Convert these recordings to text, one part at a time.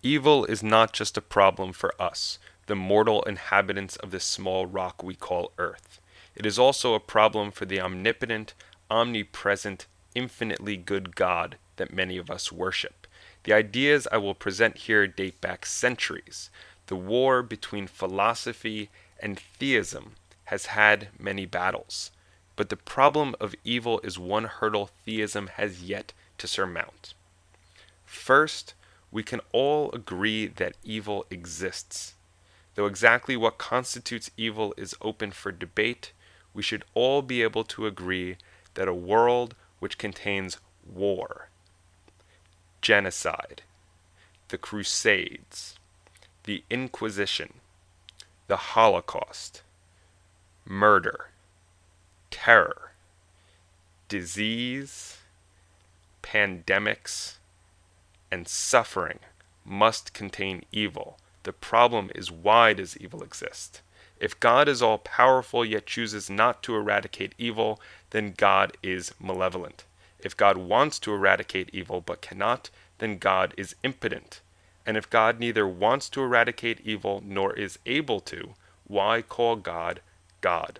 Evil is not just a problem for us, the mortal inhabitants of this small rock we call Earth. It is also a problem for the omnipotent, omnipresent, infinitely good God that many of us worship. The ideas I will present here date back centuries. The war between philosophy and theism has had many battles, but the problem of evil is one hurdle theism has yet to surmount. First, we can all agree that evil exists. Though exactly what constitutes evil is open for debate, we should all be able to agree that a world which contains war, genocide, the Crusades, the Inquisition, the Holocaust, murder, terror, disease, pandemics, and suffering must contain evil. The problem is, why does evil exist? If God is all powerful yet chooses not to eradicate evil, then God is malevolent. If God wants to eradicate evil but cannot, then God is impotent. And if God neither wants to eradicate evil nor is able to, why call God God?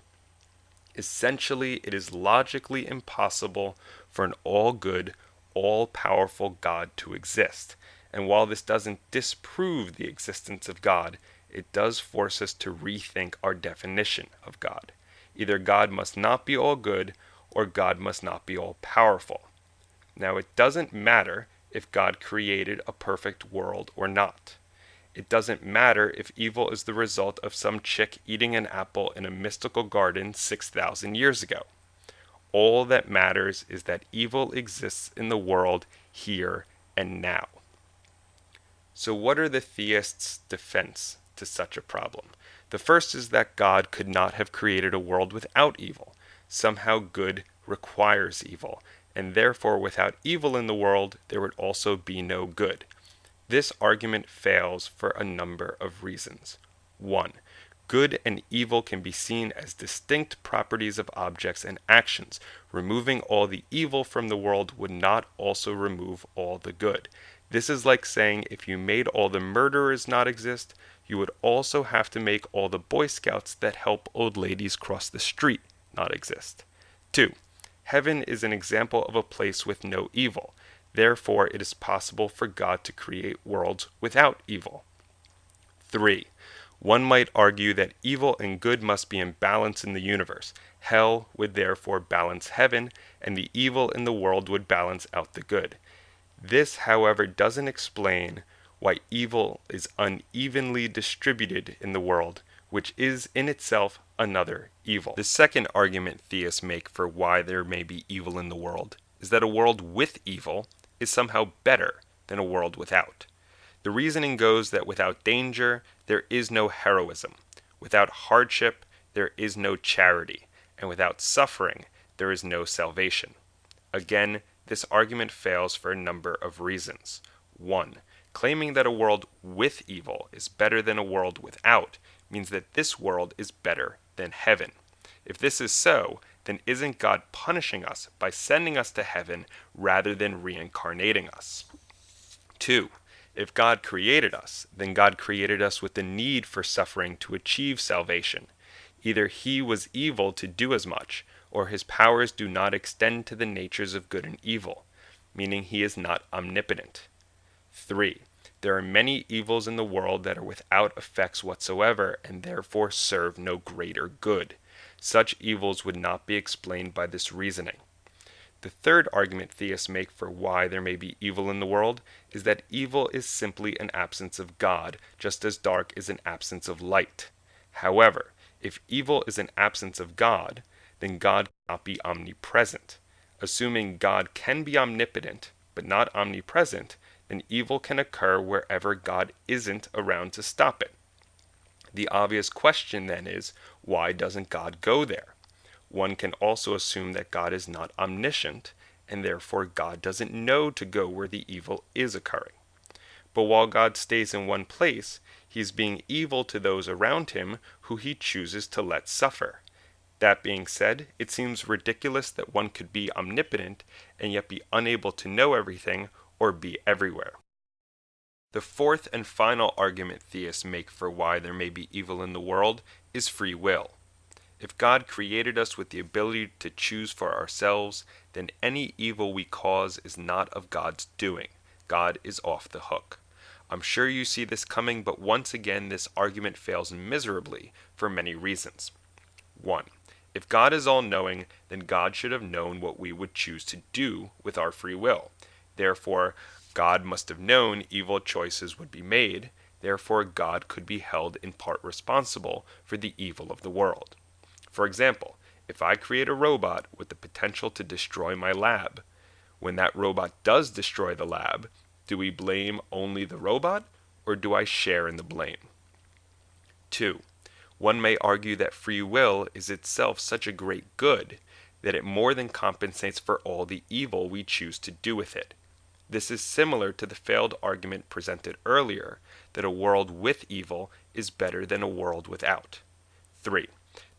Essentially, it is logically impossible for an all-good, all-powerful God to exist. And while this doesn't disprove the existence of God, it does force us to rethink our definition of God. Either God must not be all good, or God must not be all powerful. Now, it doesn't matter if God created a perfect world or not. It doesn't matter if evil is the result of some chick eating an apple in a mystical garden 6,000 years ago. All that matters is that evil exists in the world here and now. So what are the theists' defense to such a problem? The first is that God could not have created a world without evil. Somehow good requires evil, and therefore without evil in the world, there would also be no good. This argument fails for a number of reasons. 1. Good and evil can be seen as distinct properties of objects and actions. Removing all the evil from the world would not also remove all the good. This is like saying if you made all the murderers not exist, you would also have to make all the Boy Scouts that help old ladies cross the street not exist. 2. Heaven is an example of a place with no evil. Therefore, it is possible for God to create worlds without evil. 3. One might argue that evil and good must be in balance in the universe. Hell would therefore balance heaven, and the evil in the world would balance out the good. This, however, doesn't explain why evil is unevenly distributed in the world, which is in itself another evil. The second argument theists make for why there may be evil in the world is that a world with evil is somehow better than a world without. The reasoning goes that without danger, there is no heroism. Without hardship, there is no charity. And without suffering, there is no salvation. Again, this argument fails for a number of reasons. 1. Claiming that a world with evil is better than a world without means that this world is better than heaven. If this is so, then isn't God punishing us by sending us to heaven rather than reincarnating us? 2. If God created us, then God created us with the need for suffering to achieve salvation. Either he was evil to do as much, or his powers do not extend to the natures of good and evil, meaning he is not omnipotent. 3. There are many evils in the world that are without effects whatsoever, and therefore serve no greater good. Such evils would not be explained by this reasoning. The third argument theists make for why there may be evil in the world is that evil is simply an absence of God, just as dark is an absence of light. However, if evil is an absence of God, then God cannot be omnipresent. Assuming God can be omnipotent, but not omnipresent, then evil can occur wherever God isn't around to stop it. The obvious question then is, why doesn't God go there? One can also assume that God is not omniscient, and therefore God doesn't know to go where the evil is occurring. But while God stays in one place, he is being evil to those around him who he chooses to let suffer. That being said, it seems ridiculous that one could be omnipotent and yet be unable to know everything or be everywhere. The fourth and final argument theists make for why there may be evil in the world is free will. If God created us with the ability to choose for ourselves, then any evil we cause is not of God's doing. God is off the hook. I'm sure you see this coming, but once again this argument fails miserably for many reasons. 1. If God is all-knowing, then God should have known what we would choose to do with our free will. Therefore, God must have known evil choices would be made. Therefore, God could be held in part responsible for the evil of the world. For example, if I create a robot with the potential to destroy my lab, when that robot does destroy the lab, do we blame only the robot, or do I share in the blame? 2. One may argue that free will is itself such a great good that it more than compensates for all the evil we choose to do with it. This is similar to the failed argument presented earlier that a world with evil is better than a world without. 3.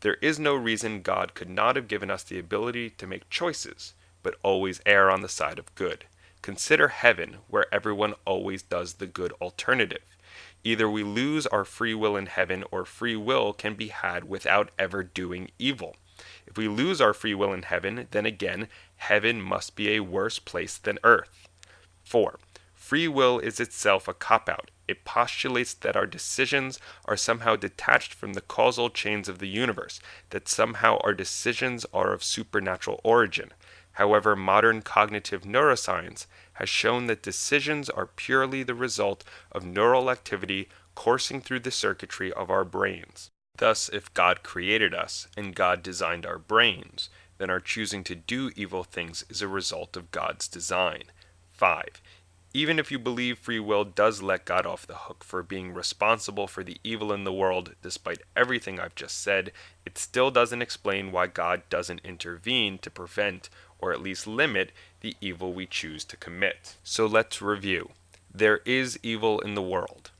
There is no reason God could not have given us the ability to make choices, but always err on the side of good. Consider heaven, where everyone always does the good alternative. Either we lose our free will in heaven, or free will can be had without ever doing evil. If we lose our free will in heaven, then again, heaven must be a worse place than earth. 4. Free will is itself a cop-out. It postulates that our decisions are somehow detached from the causal chains of the universe, that somehow our decisions are of supernatural origin. However, modern cognitive neuroscience has shown that decisions are purely the result of neural activity coursing through the circuitry of our brains. Thus, if God created us and God designed our brains, then our choosing to do evil things is a result of God's design. 5. Even if you believe free will does let God off the hook for being responsible for the evil in the world, despite everything I've just said, it still doesn't explain why God doesn't intervene to prevent, or at least limit, the evil we choose to commit. So let's review. There is evil in the world.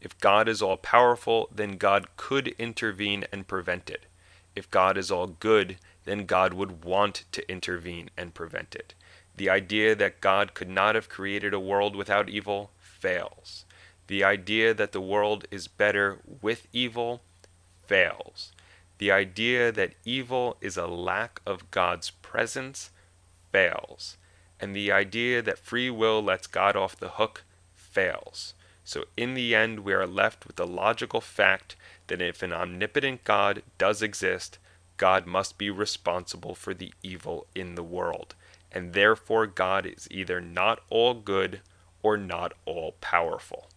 If God is all-powerful, then God could intervene and prevent it. If God is all good, then God would want to intervene and prevent it. The idea that God could not have created a world without evil fails. The idea that the world is better with evil fails. The idea that evil is a lack of God's presence fails. And the idea that free will lets God off the hook fails. So in the end, we are left with the logical fact that if an omnipotent God does exist, God must be responsible for the evil in the world. And therefore God is either not all good or not all powerful.